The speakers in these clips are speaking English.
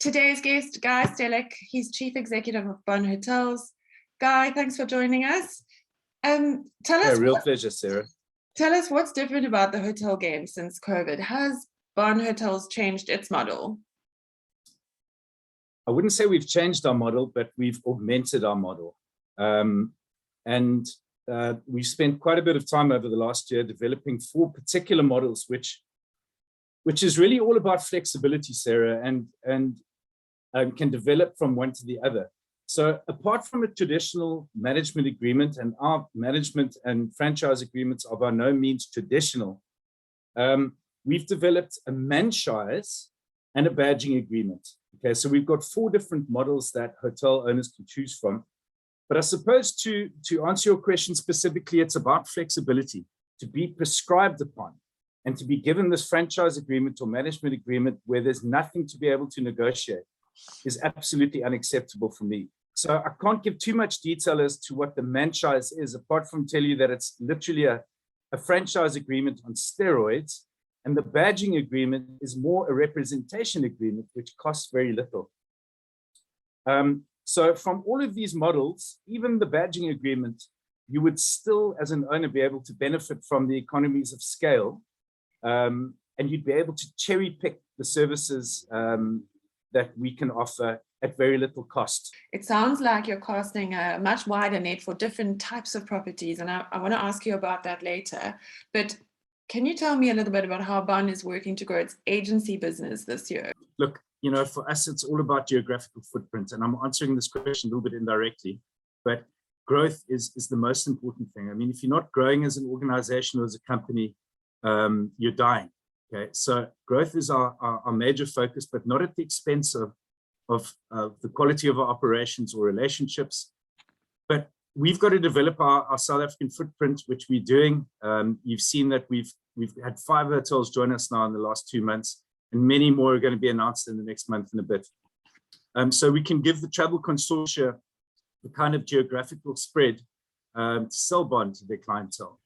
Today's guest, Guy Stehlik. He's Chief Executive of Bond Hotels. Guy, thanks for joining us. Tell us, real pleasure, Sarah. Tell us what's different about the hotel game since COVID. Has Bond Hotels changed its model? I wouldn't say we've changed our model, but we've augmented our model. We've spent quite a bit of time over the last year developing 4 particular models, which is really all about flexibility, Sarah, and can develop from one to the other. So apart from a traditional management agreement, and our management and franchise agreements are by no means traditional, we've developed a franchise and a badging agreement. Okay, so we've got 4 different models that hotel owners can choose from. But I suppose to answer your question specifically, it's about flexibility, to be prescribed upon and to be given this franchise agreement or management agreement where there's nothing to be able to negotiate is absolutely unacceptable for me. So I can't give too much detail as to what the franchise is, apart from tell you that it's literally a franchise agreement on steroids. And the badging agreement is more a representation agreement, which costs very little. So from all of these models, even the badging agreement, you would still, as an owner, be able to benefit from the economies of scale. And you'd be able to cherry pick the services that we can offer at very little cost. It sounds like you're casting a much wider net for different types of properties. And I want to ask you about that later. But can you tell me a little bit about how Bond is working to grow its agency business this year? Look, for us, it's all about geographical footprint. And I'm answering this question a little bit indirectly, but growth is the most important thing. I mean, if you're not growing as an organization or as a company, you're dying. Okay, so growth is our major focus, but not at the expense of the quality of our operations or relationships. But we've got to develop our South African footprint, which we're doing. You've seen that we've had 5 hotels join us now in the last 2 months, and many more are going to be announced in the next month and a bit. So we can give the travel consortia the kind of geographical spread to sell Bond to their clientele.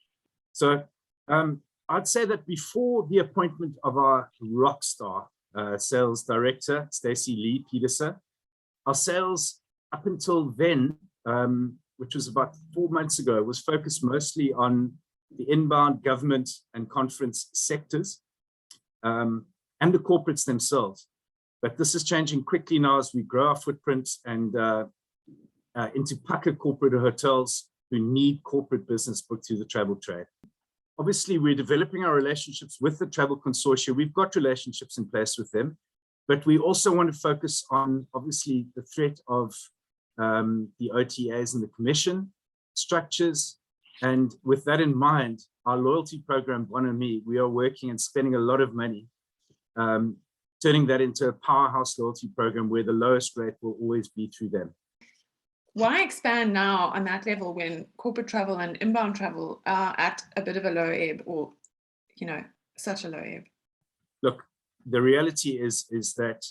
So I'd say that before the appointment of our rock star sales director, Stacey Peterson, our sales up until then, which was about 4 months ago, was focused mostly on the inbound government and conference sectors and the corporates themselves. But this is changing quickly now as we grow our footprint and into pucker corporate hotels who need corporate business booked through the travel trade. Obviously, we're developing our relationships with the travel consortia. We've got relationships in place with them, but we also want to focus on, obviously, the threat of the OTAs and the commission structures. And with that in mind, our loyalty program, Bonami, we are working and spending a lot of money, turning that into a powerhouse loyalty program where the lowest rate will always be through them. Why expand now on that level when corporate travel and inbound travel are at a bit of a low ebb, or, such a low ebb? Look, the reality is that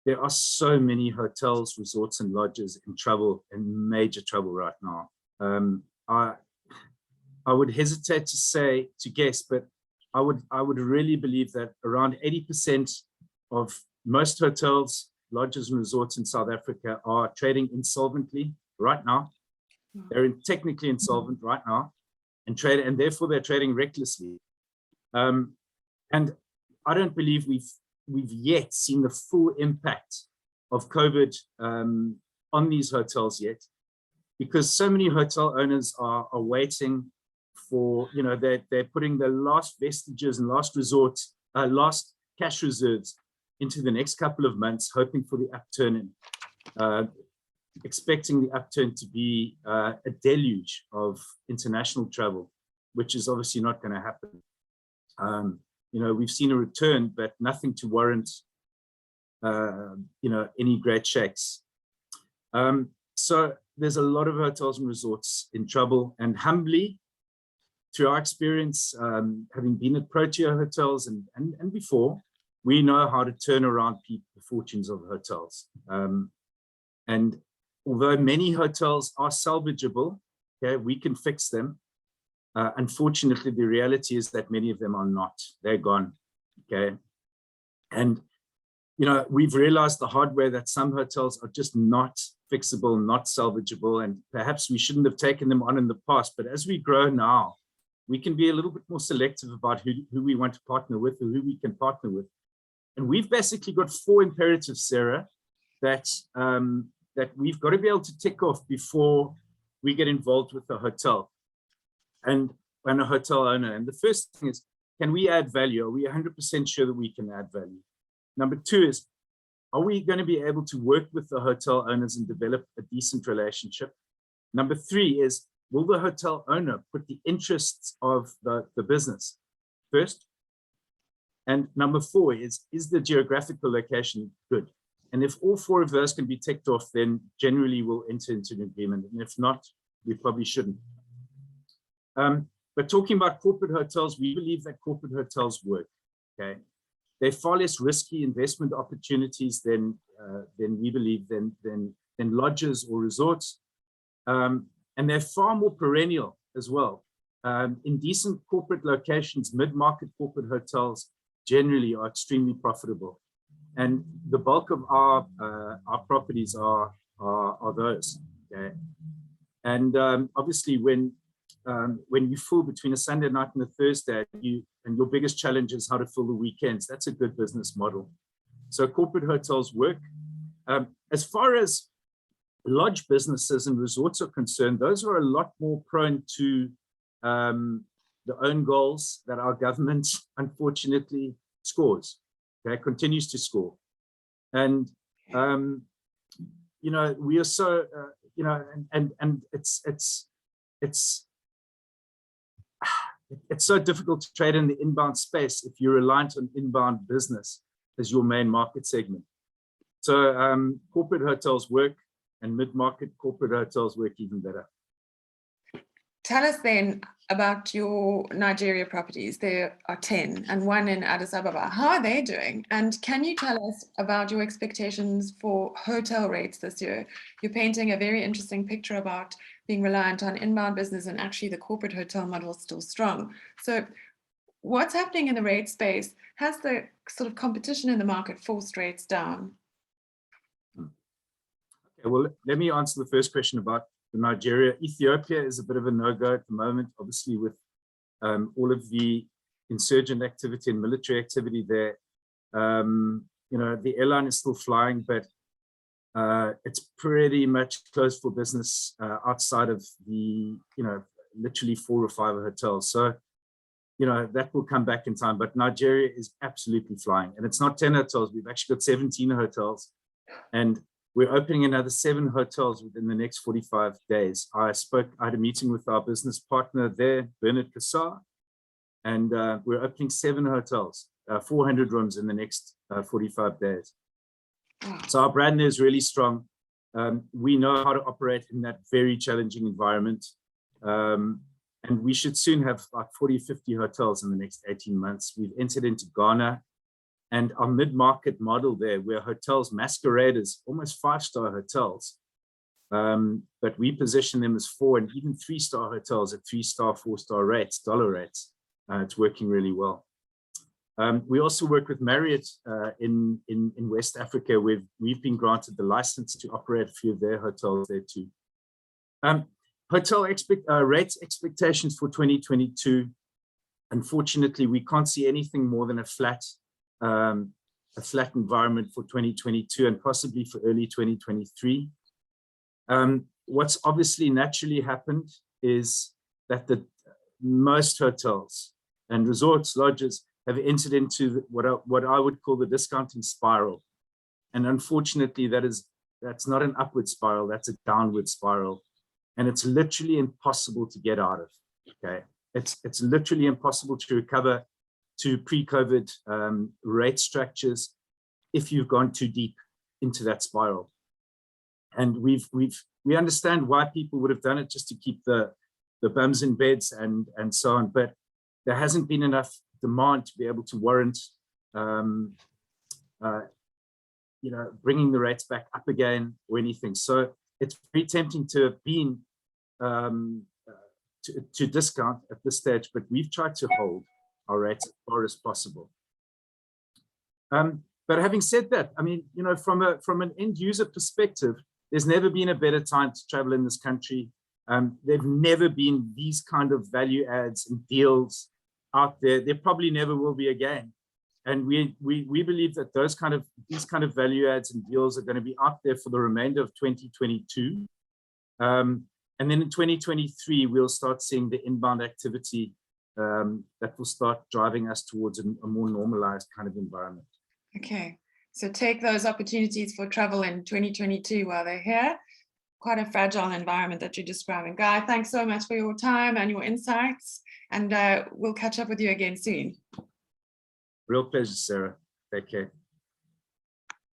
there are so many hotels, resorts, and lodges in trouble, in major trouble right now. I would hesitate to guess, but I would really believe that around 80% of most hotels, lodges, and resorts in South Africa are trading insolvently right now. They're technically insolvent right now, and therefore they're trading recklessly. And I don't believe we've yet seen the full impact of COVID on these hotels yet, because so many hotel owners are waiting for, they're putting their last vestiges and last cash reserves into the next couple of months, hoping for the upturn, expecting the upturn to be a deluge of international travel, which is obviously not going to happen. We've seen a return, but nothing to warrant, any great shakes. So there's a lot of hotels and resorts in trouble, and humbly, through our experience, having been at Protea hotels and before, we know how to turn around the fortunes of hotels. And although many hotels are salvageable, okay, we can fix them. Unfortunately, the reality is that many of them are not. They're gone. Okay. And we've realized the hard way that some hotels are just not fixable, not salvageable, and perhaps we shouldn't have taken them on in the past. But as we grow now, we can be a little bit more selective about who we want to partner with or who we can partner with. And we've basically got 4 imperatives, Sarah, that we've got to be able to tick off before we get involved with a hotel and a hotel owner. And the first thing is, can we add value? Are we 100% sure that we can add value? Number 2 is, are we going to be able to work with the hotel owners and develop a decent relationship? Number 3 is, will the hotel owner put the interests of the business first? And number 4 is the geographical location good? And if all 4 of those can be ticked off, then generally we'll enter into an agreement. And if not, we probably shouldn't. But talking about corporate hotels, we believe that corporate hotels work. Okay, they're far less risky investment opportunities than we believe than lodges or resorts, and they're far more perennial as well. In decent corporate locations, mid-market corporate hotels generally are extremely profitable, and the bulk of our properties are those. Okay, and obviously when you fill between a Sunday night and a Thursday, and your biggest challenge is how to fill the weekends, that's a good business model. So corporate hotels work. As far as lodge businesses and resorts are concerned, those are a lot more prone to the own goals that our government unfortunately scores. Okay, continues to score. And we are so and it's so difficult to trade in the inbound space if you're reliant on inbound business as your main market segment. So corporate hotels work, and mid-market corporate hotels work even better. Tell us then about your Nigeria properties. There are 10 and 1 in Addis Ababa. How are they doing? And can you tell us about your expectations for hotel rates this year? You're painting a very interesting picture about being reliant on inbound business, and actually the corporate hotel model is still strong. So what's happening in the rate space? Has the sort of competition in the market forced rates down? Okay, well, let me answer the first question about Nigeria. Ethiopia is a bit of a no-go at the moment, obviously with all of the insurgent activity and military activity there. The airline is still flying, but it's pretty much closed for business outside of the, literally 4 or 5 hotels. So, that will come back in time, but Nigeria is absolutely flying, and it's not 10 hotels. We've actually got 17 hotels, and we're opening another 7 hotels within the next 45 days. I had a meeting with our business partner there, Bernard Kassar, and we're opening 7 hotels, 400 rooms in the next 45 days. So our brand there is really strong. We know how to operate in that very challenging environment. And we should soon have like 40, 50 hotels in the next 18 months. We've entered into Ghana, and our mid-market model there, where hotels masquerade as almost 5-star hotels, but we position them as 4 and even 3-star hotels at 3-star, 4-star rates, dollar rates. It's working really well. We also work with Marriott in West Africa, where we've been granted the license to operate a few of their hotels there too. Hotel rates expectations for 2022. Unfortunately, we can't see anything more than a flat environment for 2022 and possibly for early 2023. What's obviously naturally happened is that most hotels and resorts, lodges have entered into what I would call the discounting spiral. And unfortunately, that's not an upward spiral, that's a downward spiral. And it's literally impossible to get out of, okay? It's literally impossible to recover to pre-COVID rate structures if you've gone too deep into that spiral. And we understand why people would have done it, just to keep the bums in beds and so on, but there hasn't been enough demand to be able to warrant bringing the rates back up again or anything. So it's very tempting to have been to discount at this stage, but we've tried to hold our rates as far as possible. But having said that, I mean, you know, from an end user perspective, there's never been a better time to travel in this country. There've never been these kind of value adds and deals out there. There probably never will be again. And we believe that these kind of value adds and deals are going to be out there for the remainder of 2022. And then in 2023, we'll start seeing the inbound activity that will start driving us towards a more normalized kind of environment. Okay, so take those opportunities for travel in 2022 while they're here. Quite a fragile environment that you're describing. Guy, thanks so much for your time and your insights, and we'll catch up with you again soon. Real pleasure, Sarah. Take care.